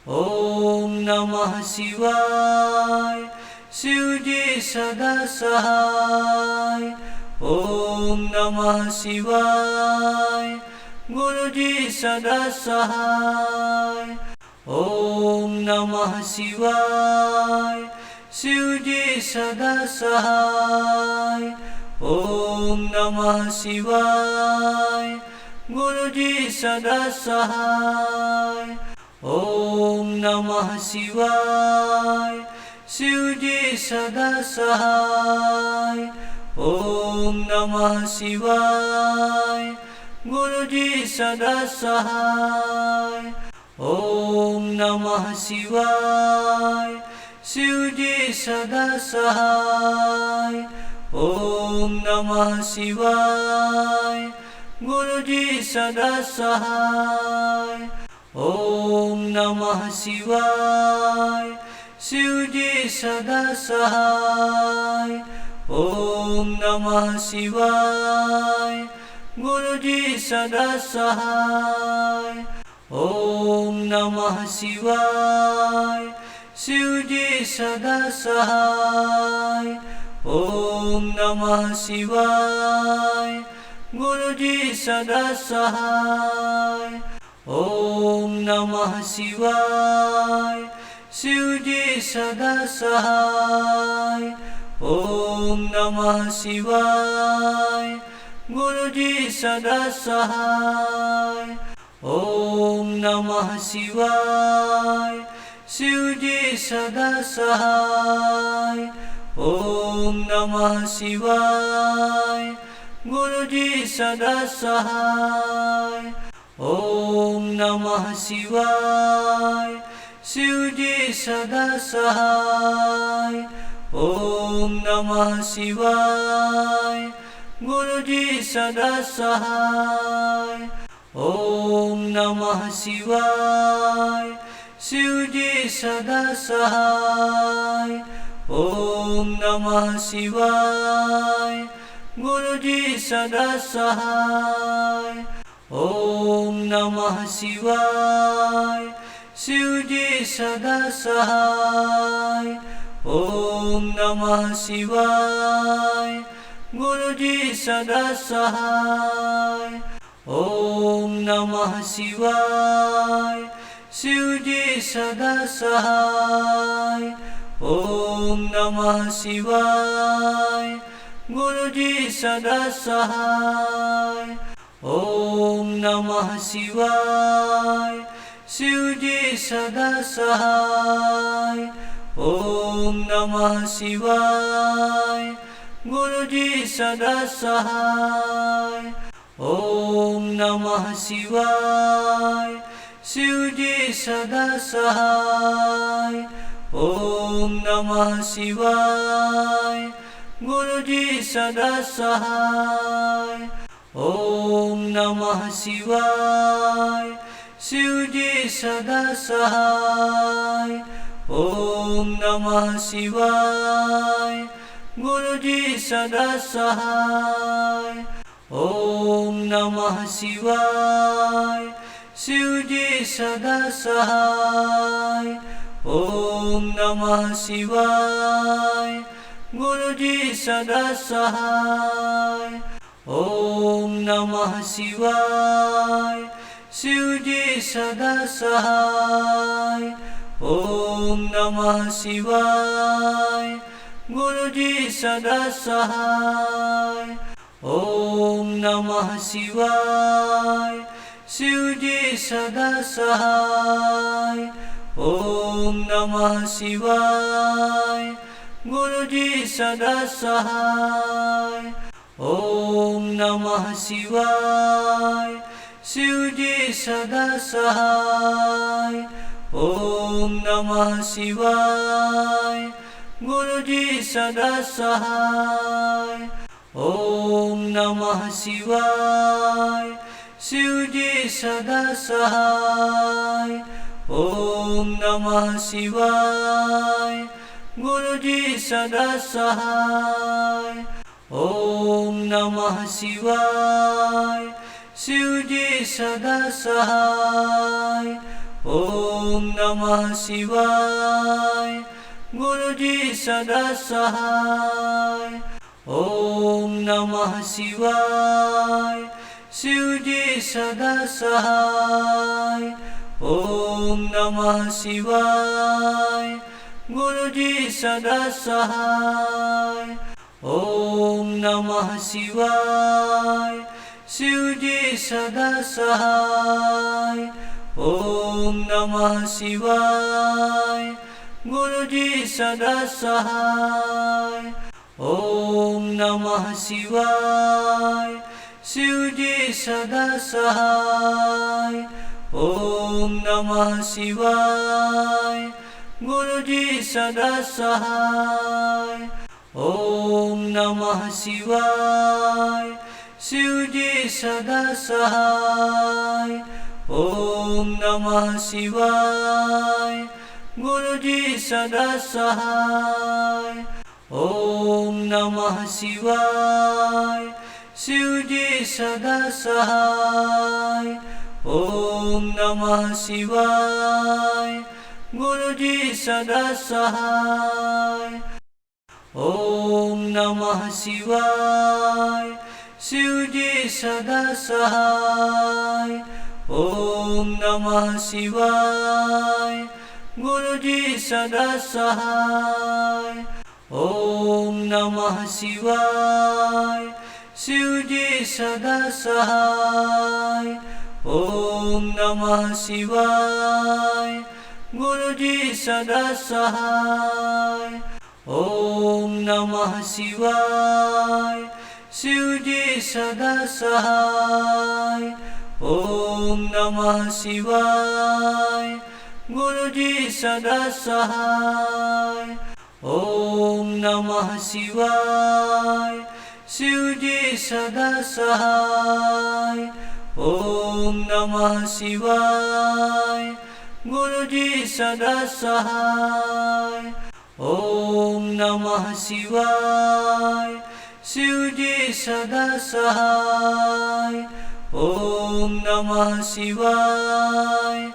ओम नमः शिवाय। शिव जी सदा सहाय। ओम नमः शिवाय। गुरु जी सदा सहाय। ओम नमः शिवाय। शिव जी सदा सहाय। ओम नमः शिवाय। गुरु जी सदा सहाय। ओम नमः शिवाय। शिव जी सदा सहाय। ओम नमः शिवाय। गुरु जी सदा सहाय। ओम नमः शिवाय। शिव जी सदा सहाय। ओम नमः शिवाय। गुरु जी सदा सहाय। ओम नमः शिवाय। शिव जी सदा सहाय। ओम नमः शिवाय। गुरु जी सदा सहाय। ओम नमः शिवाय। शिव जी सदा सहाय। ओम नमः शिवाय। गुरु जी सदा सहाय। ओम नमः शिवाय। शिव जी सदा सहाय। ओम नमः शिवाय। गुरु जी सदा सहाय। ओम नमः शिवाय। शिव जी सदा सहाय। ओम नमः शिवाय। गुरु जी सदा सहाय। ओम नमः शिवाय। शिव जी सदा सहाय। ओम नमः शिवाय। गुरु जी सदा सहाय। ओम नमः शिवाय। शिव जी सदा सहाय। ओम नमः शिवाय। गुरु जी सदा सहाय। ओम नमः शिवाय। शिव जी सदा सहाय। ओम नमः शिवाय। गुरु जी सदा सहाय। ओम नमः शिवाय। शिव जी सदा सहाय। ओम नमः शिवाय। गुरु जी सदा सहाय। ओम नमः शिवाय। शिव जी सदा सहाय। ओम नमः शिवाय। गुरु जी सदा सहाय। ओम नमः शिवाय। शिव जी सदा सहाय। ओम नमः शिवाय। गुरु जी सदा सहाय। ओम नमः शिवाय। शिव जी सदा सहाय। ओम नमः शिवाय। गुरु जी सदा सहाय। ओम नमः शिवाय। शिव जी सदा सहाय। ओम नमः शिवाय। गुरु जी सदा सहाय। ओम नमः शिवाय। शिव जी सदा सहाय। ओम नमः शिवाय। गुरु जी सदा सहाय। ओम नमः शिवाय। शिव जी सदा सहाय। ओम नमः शिवाय। गुरु जी सदा सहाय। ओम नमः शिवाय। शिव जी सदा सहाय। ओम नमः शिवाय। गुरु जी सदा सहाय। ओम नमः शिवाय। शिव जी सदा सहाय। ओम नमः शिवाय। गुरु जी सदा सहाय। ओम नमः शिवाय। शिव जी सदा सहाय। ओम नमः शिवाय। गुरु जी सदा सहाय। ओम नमः शिवाय। शिव जी सदा सहाय। ओम नमः शिवाय। गुरु जी सदा सहाय। ओम नमः शिवाय। शिव जी सदा सहाय। ओम नमः शिवाय। गुरु जी सदा सहाय। ओम नमः शिवाय। शिव जी सदा सहाय। ओम नमः शिवाय। गुरु जी सदा सहाय। ओम नमः शिवाय। शिव जी सदा सहाय। ओम नमः शिवाय। गुरु जी सदा सहाय। ओम नमः शिवाय। शिव जी सदा सहाय। ओम नमः शिवाय। गुरु जी सदा सहाय। ओम नमः शिवाय। शिव जी सदा सहाय। ओम नमः शिवाय। गुरु जी सदा सहाय। ओम नमः शिवाय। शिव जी सदा सहाय। ओम नमः शिवाय। गुरु जी सदा सहाय। ओम नमः शिवाय। शिव जी सदा सहाय। ओम नमः शिवाय। गुरु जी सदा सहाय। ओम नमः शिवाय। शिव जी सदा सहाय। ओम नमः शिवाय। गुरु जी सदा सहाय। ओम नमः शिवाय। शिव जी सदा सहाय। ओम नमः शिवाय।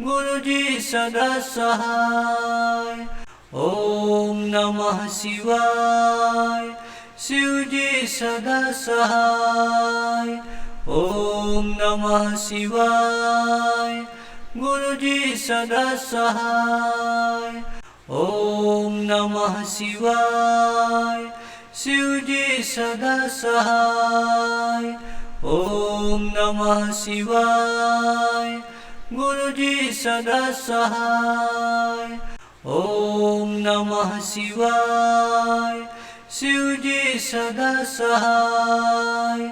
गुरु जी सदा सहाय। ओम नमः शिवाय। शिव जी सदा सहाय। ओम नमः शिवाय। गुरु जी सदा सहाय। ओम नमः शिवाय। शिव जी सदा सहाय। ओम नमः शिवाय। गुरु जी सदा सहाय। ओम नमः शिवाय। शिव जी सदा सहाय।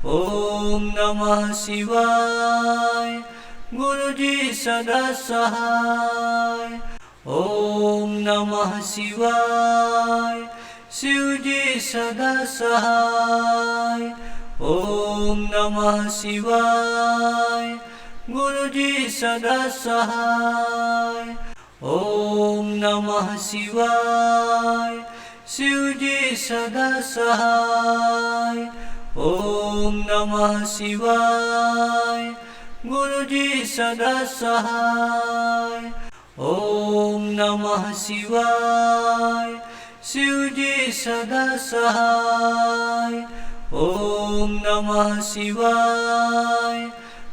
ओम नमः शिवाय। गुरु जी सदा सहाय। ओम नमः शिवाय। शिव जी सदा सहाय। ओम नमः शिवाय। गुरु जी सदा सहाय। ओम नमः शिवाय। शिव जी सदा सहाय। ओम नमः शिवाय। गुरु जी सदा सहाय। ओम नमः शिवाय। शिव जी सदा सहाय। ओम नमः शिवाय।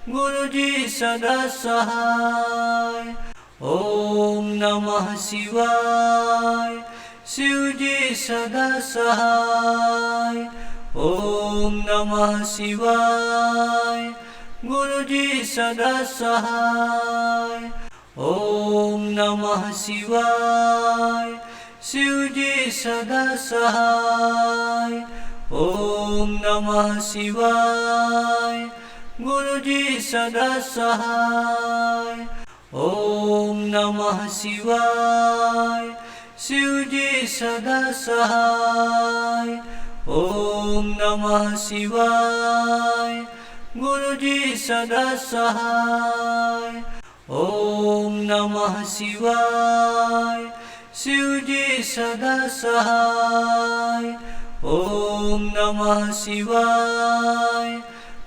गुरु जी सदा सहाय। ओम नमः शिवाय। शिव जी सदा सहाय। ओम नमः शिवाय। गुरु जी सदा सहाय। ओम नमः शिवाय। शिव जी सदा सहाय। ओम नमः शिवाय। गुरु जी सदा सहाय। ओम नमः शिवाय। शिव जी सदा सहाय। ओम नमः शिवाय। गुरु जी सदा सहाय। ओम नमः शिवाय। शिव जी सदा सहाय। ओम नमः शिवाय।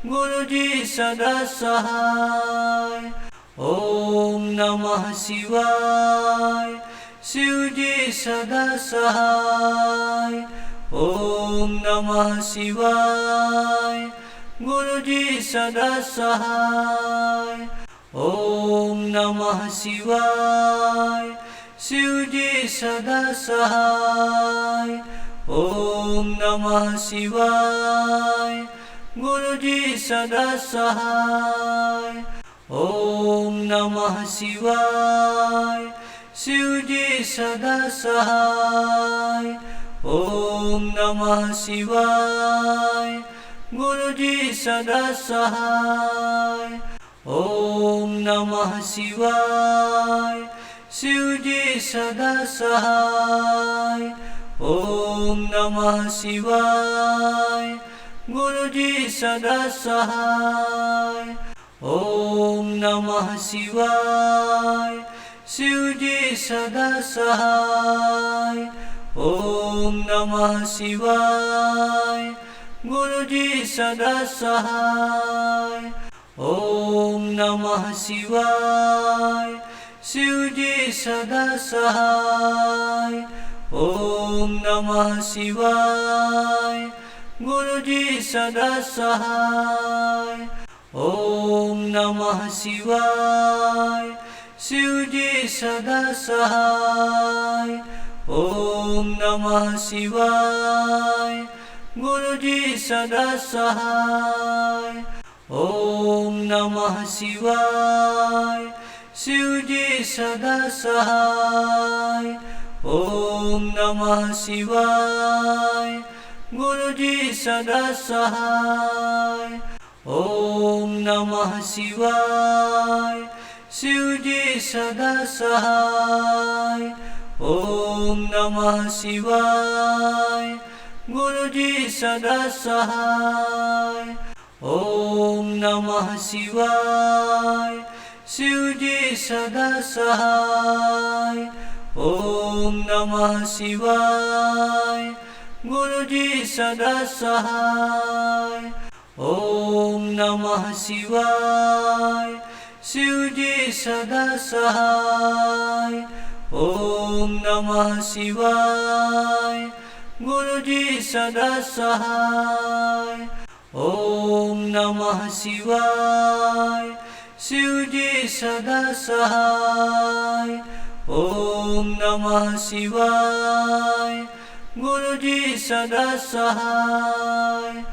गुरु जी सदा सहाय। ओम नमः शिवाय। शिव जी सदा सहाय। ओम नमः शिवाय। गुरु जी सदा सहाय। ओम नमः शिवाय। शिव जी सदा सहाय। ओम नमः शिवाय। गुरु जी सदा सहाय। ओम नमः शिवाय। शिव जी सदा सहाय। ओम नमः शिवाय। गुरु जी सदा सहाय। ओम नमः शिवाय। शिव जी सदा सहाय। ओम नमः शिवाय। गुरु जी सदा सहाय। ओम नमः शिवाय। शिव जी सदा सहाय। ओम नमः शिवाय। गुरु जी सदा सहाय। ओम नमः शिवाय। शिव जी सदा सहाय। ओम नमः शिवाय। गुरु जी सदा सहाय। ओम नमः शिवाय। शिव जी सदा सहाय। ओम नमः शिवाय। गुरु जी सदा सहाय। ओम नमः शिवाय। शिव जी सदा सहाय। ओम नमः शिवाय। गुरु जी सदा सहाय। ओम नमः शिवाय। शिव जी सदा सहाय। ओम नमः शिवाय। गुरु जी सदा सहाय। ओम नमः शिवाय। शिव जी सदा सहाय। ओम नमः शिवाय। गुरु जी सदा सहाय। ओम नमः शिवाय। शिव जी सदा सहाय। ओम नमः शिवाय। गुरु जी सदा सहाय। ओम नमः शिवाय। शिव जी सदा सहाय। ओम नमः शिवाय। गुरु जी सदा सहाय।